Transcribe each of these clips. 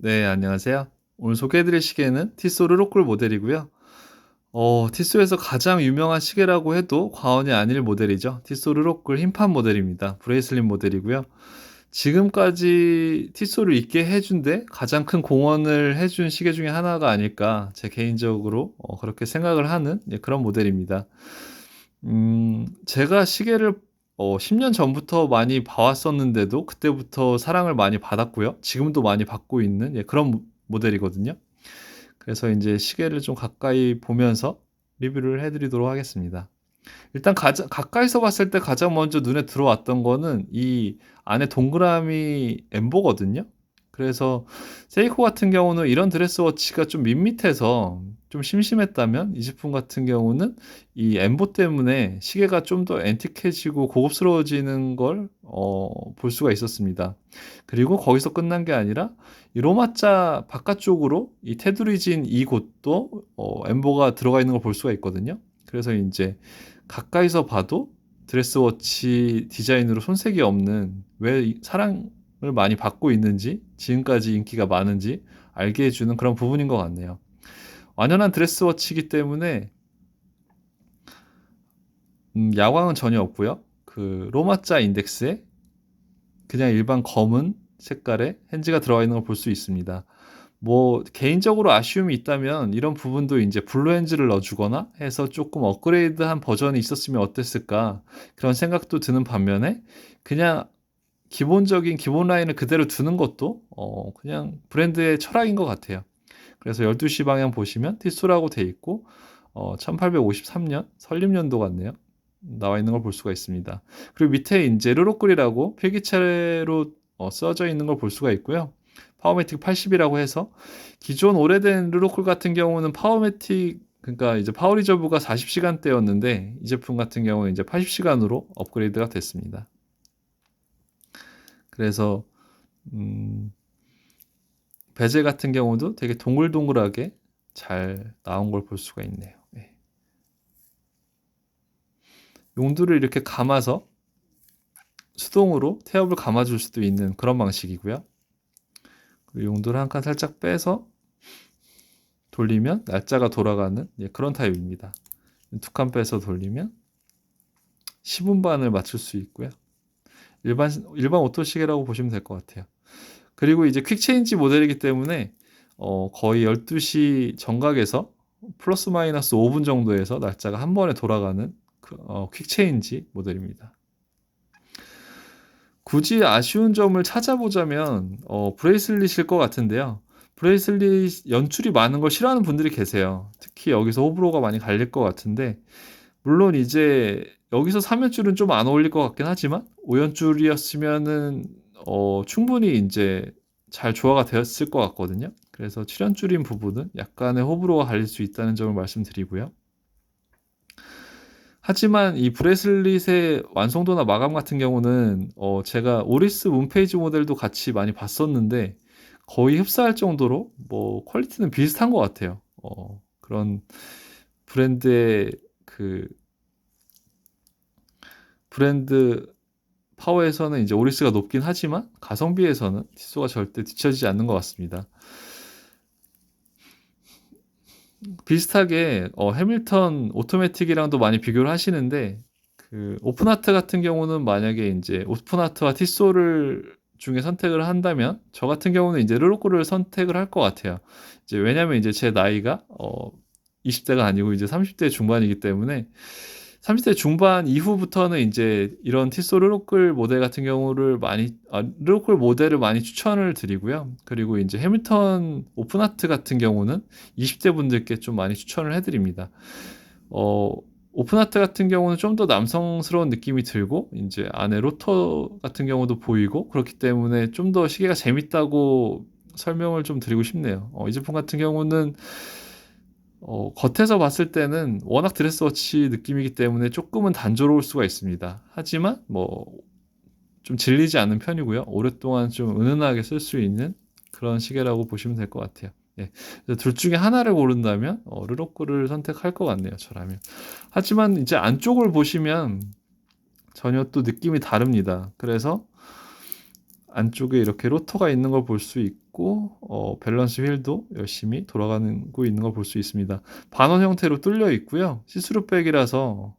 네, 안녕하세요. 오늘 소개해드릴 시계는 티소 르로쿨 모델이고요. 티소에서 가장 유명한 시계라고 해도 과언이 아닐 모델이죠. 티소 르로쿨 흰판 모델입니다. 브레이슬릿 모델이고요. 지금까지 티소를 있게 해준 데 가장 큰 공헌을 해준 시계 중에 하나가 아닐까 제 개인적으로 그렇게 생각을 하는 그런 모델입니다. 제가 시계를 10년 전부터 많이 봐왔었는데도 그때부터 사랑을 많이 받았고요. 지금도 많이 받고 있는 그런 모델이거든요. 그래서 인제 시계를 좀 가까이 보면서 리뷰를 해 드리도록 하겠습니다. 일단 가까이서 봤을 때 가장 먼저 눈에 들어왔던 거는 이 안에 동그라미 엠보거든요. 그래서 세이코 같은 경우는 이런 드레스워치가 좀 밋밋해서 좀 심심했다면 이 제품 같은 경우는 이 엠보 때문에 시계가 좀 더 앤틱해지고 고급스러워지는 걸 볼 수가 있었습니다. 그리고 거기서 끝난 게 아니라 이 로마자 바깥쪽으로 이 테두리 진 이곳도 엠보가 들어가 있는 걸 볼 수가 있거든요. 그래서 인제 가까이서 봐도 드레스워치 디자인으로 손색이 없는 왜 이 사랑을 많이 받고 있는지 지금까지 인기가 많은지 알게 해 주는 그런 부분인 것 같네요. 완연한 드레스워치이기 때문에 야광은 전혀 없고요. 그 로마자 인덱스에 그냥 일반 검은 색깔의 핸즈가 들어가 있는 걸 볼 수 있습니다. 뭐 개인적으로 아쉬움이 있다면 이런 부분도 인제 블루 핸즈를 넣어 주거나 해서 쪼끔 업그레이드한 버전이 있었으면 어땠을까 그런 생각도 드는 반면에 그냥 기본적인 기본 라인을 그대로 두는 것도 그냥 브랜드의 철학인 것 같아요. 그래서 12시 방향 보시면 티소라고 돼 있고 1853년 설립연도 같네요. 나와 있는 걸 볼 수가 있습니다. 그리고 밑에 인제 르로끌이라고 필기체로 써져 있는 걸 볼 수가 있고요. 파워매틱 80 이라고 해서 기존 오래된 르로쿨 같은 경우는 파워매틱 그러니까 이제 파워 리저브가 40 시간대였는데 이 제품 같은 경우는 이제 80 시간으로 업그레이드가 됐습니다. 그래서 음 베젤 같은 경우도 되게 동글동글하게 잘 나온 걸 볼 수가 있네요. 예. 용두를 이렇게 감아서 수동으로 태엽을 감아 줄 수도 있는 그런 방식이고요. 그리고 용도를 한 칸 살짝 빼서 돌리면 날짜가 돌아가는 그런 타입입니다. 두 칸 빼서 돌리면 10분반을 맞출 수 있고요. 일반 오토 시계라고 보시면 될 것 같아요. 그리고 이제 퀵 체인지 모델이기 때문에 거의 12시 정각에서 플러스 마이너스 5분 정도에서 날짜가 한 번에 돌아가는 퀵 체인지 모델입니다. 굳이 아쉬운 점을 찾아보자면 브레이슬릿일 것 같은데요. 브레이슬릿 연출이 많은 걸 싫어하는 분들이 계세요. 특히 여기서 호불호가 많이 갈릴 것 같은데 물론 이제 여기서 3 연줄은 좀 안 어울릴 것 같긴 하지만 5 연줄이었으면은 충분히 인제 잘 조화가 되었을 것 같거든요. 그래서 7 연줄인 부분은 약간의 호불호가 갈릴 수 있다는 점을 말씀드리고요. 하지만 이 브레이슬릿의 완성도나 마감 같은 경우는 제가 오리스 문페이지 모델도 같이 많이 봤었는데 거의 흡사할 정도로 뭐 퀄리티는 비슷한 것 같아요. 그런 브랜드의 그 브랜드 파워에서는 이제 오리스가 높긴 하지만 가성비에서는 티소가 절대 뒤처지지 않는 것 같습니다. 비슷하게 해밀턴 오토매틱이랑도 많이 비교를 하시는데 그 오픈하트 같은 경우는 만약에 인제 오픈하트와 티소를 중에 선택을 한다면 저 같은 경우는 인제 르로코를 선택을 할 것 같아요. 이제 왜냐면 이제 제 나이가 20 대가 아니고 이제 30대 중반이기 때문에 30대 중반 이후부터는 인제 이런 티소 르로끌 모델 같은 경우를 많이 르로끌 모델을 많이 추천을 드리고요. 그리고 인제 해밀턴 오픈하트 같은 경우는 20대 분들께 좀 많이 추천을 해 드립니다. 어 오픈하트 같은 경우는 좀 더 남성스러운 느낌이 들고 인제 안에 로터 같은 경우도 보이고 그렇기 때문에 좀 더 시계가 재밌다고 설명을 좀 드리고 싶네요. 이 제품 같은 경우는 겉에서 봤을 때는 워낙 드레스워치 느낌이기 때문에 쪼끔은 단조로울 수가 있습니다. 하지만 뭐 좀 질리지 않는 편이고요. 오랫동안 좀 은은하게 쓸 수 있는 그런 시계라고 보시면 될 것 같아요. 예. 그래서 둘 중에 하나를 고른다면 르로코를 선택할 것 같네요, 저라면. 하지만 이제 안쪽을 보시면 전혀 또 느낌이 다릅니다. 그래서 안쪽에 이렇게 로터가 있는 걸 볼 수 있고 밸런스 휠도 열심히 돌아가고 있는 걸 볼 수 있습니다. 반원 형태로 뚫려 있고요. 시스루 백이라서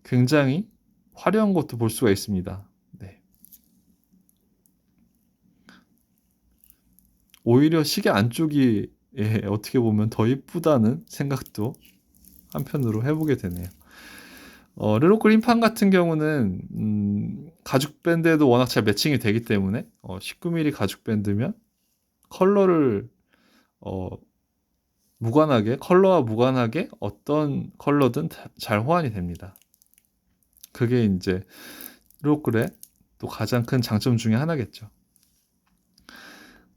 굉장히 화려한 것도 볼 수가 있습니다. 네. 오히려 시계 안쪽이 어떻게 보면 더 이쁘다는 생각도 한편으로 해 보게 되네요. 르로콜 흰판 같은 경우는 가죽 밴드에도 워낙 잘 매칭이 되기 때문에 19mm 가죽 밴드면 컬러를 무관하게 컬러와 무관하게 어떤 컬러든 잘 호환이 됩니다. 그게 인제 르로콜의 또 가장 큰 장점 중에 하나겠죠.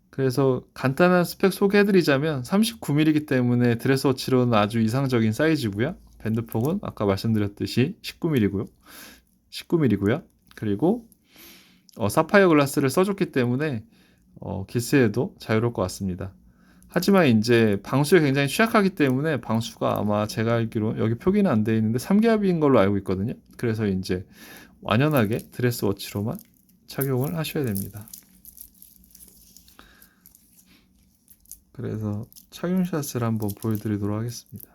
그래서 간단한 스펙 소개해 드리자면 39mm이기 때문에 드레스워치로는 아주 이상적인 사이즈고요. 밴드폭은 아까 말씀드렸듯이 19mm고요. 그리고 사파이어 글라스를 써 줬기 때문에 기스에도 자유로울 것 같습니다. 하지만 인제 방수에 굉장히 취약하기 때문에 방수가 아마 제가 알기로 여기 표기는 안 돼 있는데 3기압인 걸로 알고 있거든요. 그래서 인제 완연하게 드레스워치로만 착용을 하셔야 됩니다. 그래서 착용샷을 한번 보여드리도록 하겠습니다.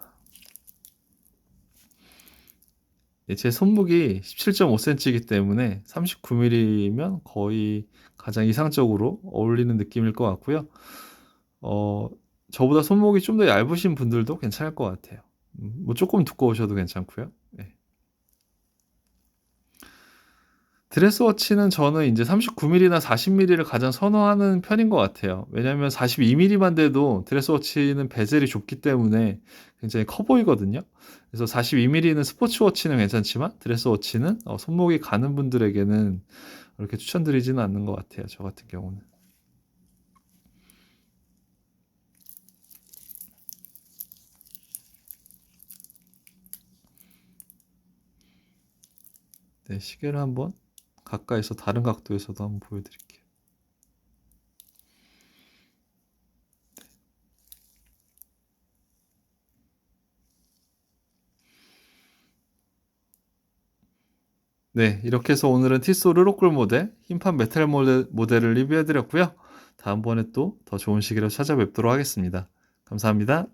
제 손목이 17.5cm이기 때문에 39mm면 거의 가장 이상적으로 어울리는 느낌일 것 같고요. 저보다 손목이 좀 더 얇으신 분들도 괜찮을 것 같아요. 뭐 조금 두꺼우셔도 괜찮고요. 네. 드레스워치는 저는 인제 39mm나 40mm를 가장 선호하는 편인 것 같아요. 왜냐하면 42mm만 돼도 드레스워치는 베젤이 좁기 때문에 굉장히 커 보이거든요. 그래서 42mm는 스포츠워치는 괜찮지만 드레스워치는 손목이 가는 분들에게는 그렇게 추천드리지는 않는 것 같아요, 저 같은 경우는. 네, 시계를 한번 가까이서 다른 각도에서도 한번 보여드릴게요. 네, 이렇게 해서 오늘은 티소 르로콜 모델 흰판 메탈 모델을 리뷰해 드렸고요. 다음번에 또 더 좋은 시계로 찾아뵙도록 하겠습니다. 감사합니다.